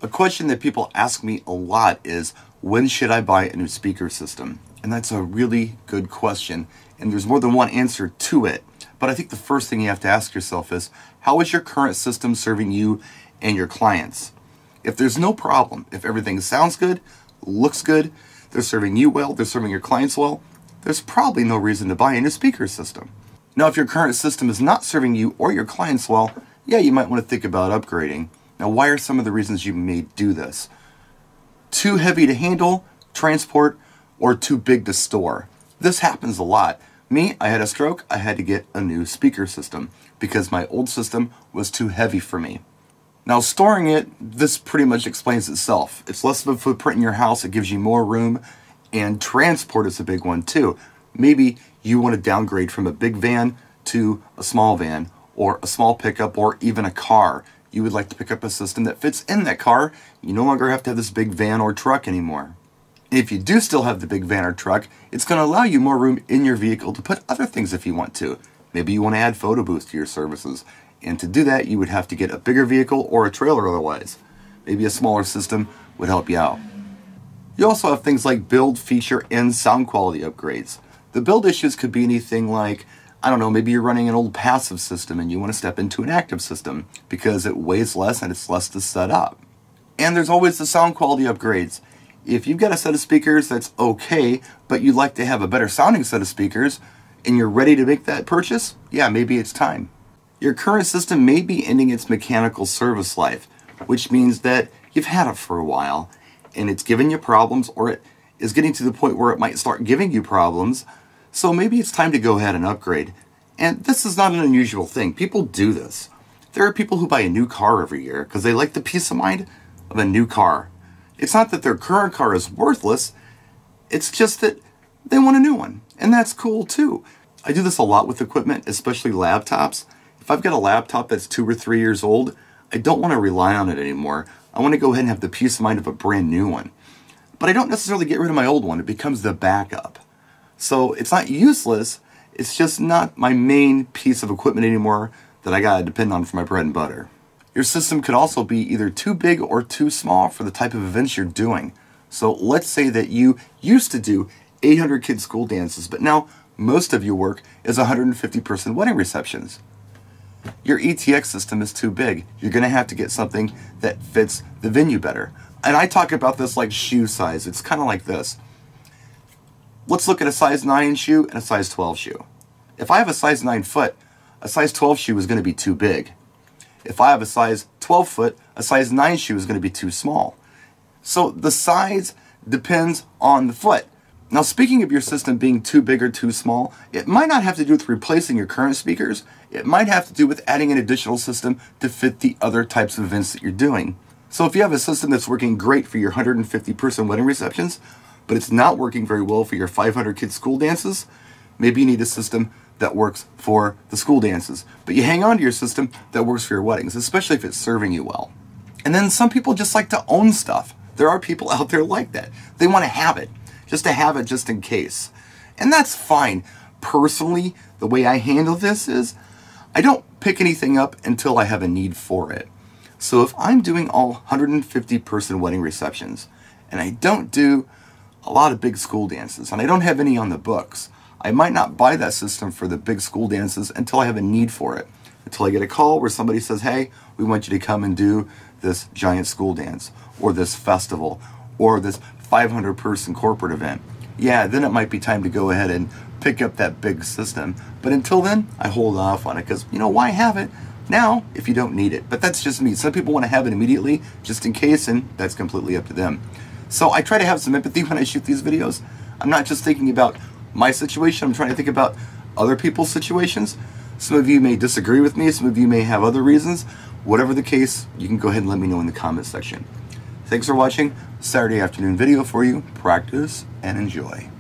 A question that people ask me a lot is, when should I buy a new speaker system? And that's a really good question, and there's more than one answer to it. But I think the first thing you have to ask yourself is, how is your current system serving you and your clients? If there's no problem, if everything sounds good, looks good, they're serving you well, they're serving your clients well, there's probably no reason to buy a new speaker system. Now, if your current system is not serving you or your clients well, yeah, you might want to think about upgrading. Now, why are some of the reasons you may do this? Too heavy to handle, transport, or too big to store. This happens a lot. Me, I had a stroke, I had to get a new speaker system because my old system was too heavy for me. Now, storing it, this pretty much explains itself. It's less of a footprint in your house, it gives you more room, and transport is a big one too. Maybe you want to downgrade from a big van to a small van, or a small pickup, or even a car. You would like to pick up a system that fits in that car. You no longer have to have this big van or truck anymore. If you do still have the big van or truck, it's going to allow you more room in your vehicle to put other things if you want to. Maybe you want to add photo booths to your services. And to do that, you would have to get a bigger vehicle or a trailer otherwise. Maybe a smaller system would help you out. You also have things like build, feature, and sound quality upgrades. The build issues could be anything like, I don't know, maybe you're running an old passive system and you want to step into an active system because it weighs less and it's less to set up. And there's always the sound quality upgrades. If you've got a set of speakers that's okay, but you'd like to have a better sounding set of speakers, and you're ready to make that purchase, yeah, maybe it's time. Your current system may be ending its mechanical service life, which means that you've had it for a while, and it's giving you problems, or it is getting to the point where it might start giving you problems. So maybe it's time to go ahead and upgrade. And this is not an unusual thing. People do this. There are people who buy a new car every year because they like the peace of mind of a new car. It's not that their current car is worthless. It's just that they want a new one. And that's cool too. I do this a lot with equipment, especially laptops. If I've got a laptop that's 2 or 3 years old, I don't want to rely on it anymore. I want to go ahead and have the peace of mind of a brand new one. But I don't necessarily get rid of my old one. It becomes the backup. So it's not useless, it's just not my main piece of equipment anymore that I gotta depend on for my bread and butter. Your system could also be either too big or too small for the type of events you're doing. So let's say that you used to do 800 kid school dances, but now most of your work is 150-person wedding receptions. Your ETX system is too big. You're gonna have to get something that fits the venue better. And I talk about this like shoe size. It's kind of like this. Let's look at a size 9 shoe and a size 12 shoe. If I have a size 9 foot, a size 12 shoe is going to be too big. If I have a size 12 foot, a size 9 shoe is going to be too small. So the size depends on the foot. Now, speaking of your system being too big or too small, it might not have to do with replacing your current speakers. It might have to do with adding an additional system to fit the other types of events that you're doing. So if you have a system that's working great for your 150-person wedding receptions, but it's not working very well for your 500 kid school dances, maybe you need a system that works for the school dances. But you hang on to your system that works for your weddings, especially if it's serving you well. And then some people just like to own stuff. There are people out there like that. They want to have it just in case. And that's fine. Personally, the way I handle this is I don't pick anything up until I have a need for it. So if I'm doing all 150-person wedding receptions, and I don't do a lot of big school dances, and I don't have any on the books, I might not buy that system for the big school dances until I have a need for it. Until I get a call where somebody says, hey, we want you to come and do this giant school dance, or this festival, or this 500-person corporate event. Yeah, then it might be time to go ahead and pick up that big system. But until then, I hold off on it because, why have it now if you don't need it? But that's just me. Some people want to have it immediately just in case, and that's completely up to them. So I try to have some empathy when I shoot these videos. I'm not just thinking about my situation, I'm trying to think about other people's situations. Some of you may disagree with me, some of you may have other reasons. Whatever the case, you can go ahead and let me know in the comments section. Thanks for watching. Saturday afternoon video for you. Practice and enjoy.